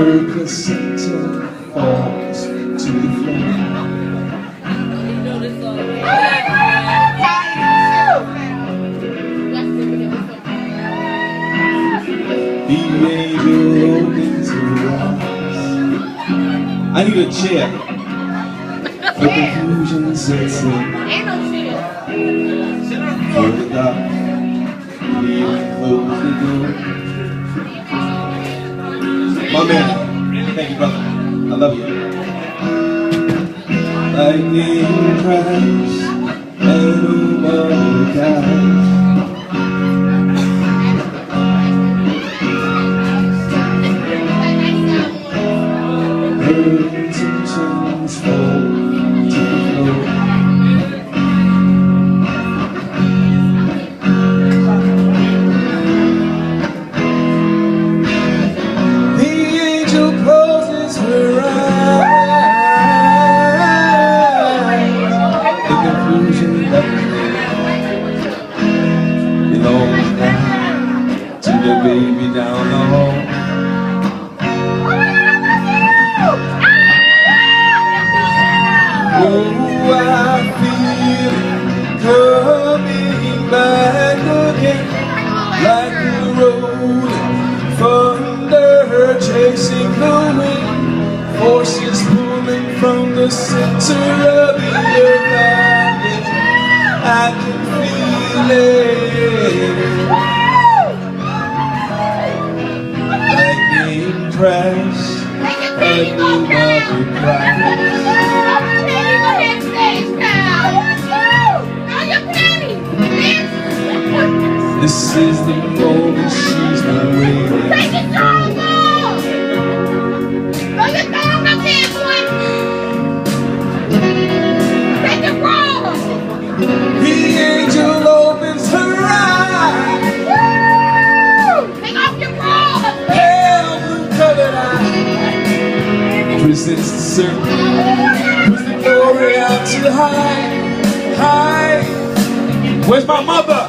Her placenta falls to the floor. The angel opens her eyes. I need a chair. The confusion sets in. Ain't no chair. For the dark, please close the door. My man, thank you, brother. I love you. Lightning crash and over dies. Her intentions fall to the floor. The angel closes her eyes. The confusion that belongs now to the baby down the hall. Oh, I feel coming back again, like the rolling thunder chasing the wind, forces pulling from the center of the earth. I can feel it. Lightning crash, a new mother cries. This is the moment she's been waiting Take it strong, boy! Take it strong up there, boy! Take it wrong! The angel opens her eyes. Woo! Take off your bra! Pale blue colored eyes. Presents the circle. Puts the glory out to high. High. Where's my mother?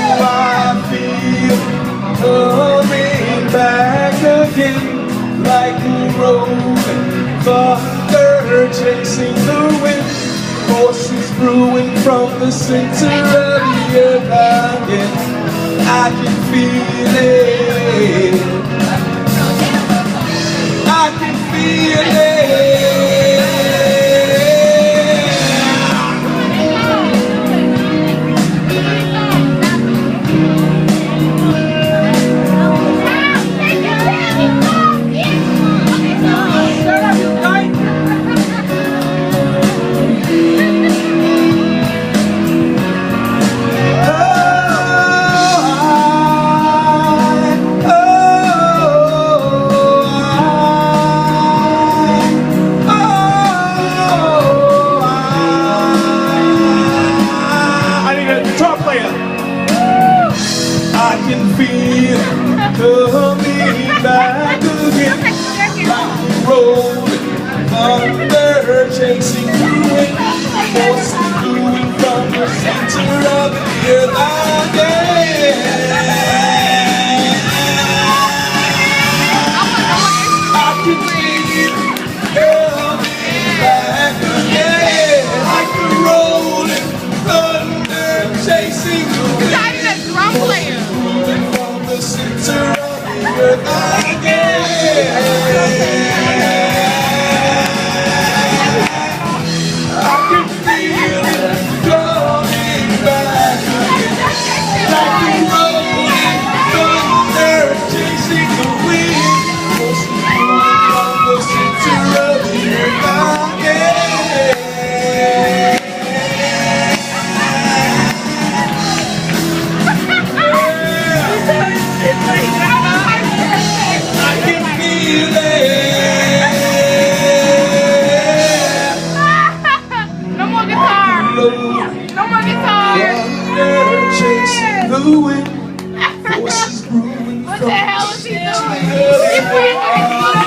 I feel coming back again, like the rolling thunder chasing the wind, forces brewing from the center of the earth again. I can feel it. I can feel it. I can feel coming back again, like rolling thunder chasing the wind, forces moving from the center of the earth again. I can feel coming back again, like the rolling thunder chasing the wind. Drum player. From the center of the earth again. I can feel it coming back again, like the rolling thunder chasing the wind, from the center of the earth again. No more guitar. No more guitar. Chasing the wind, forces brewing What from the hell is he doing? the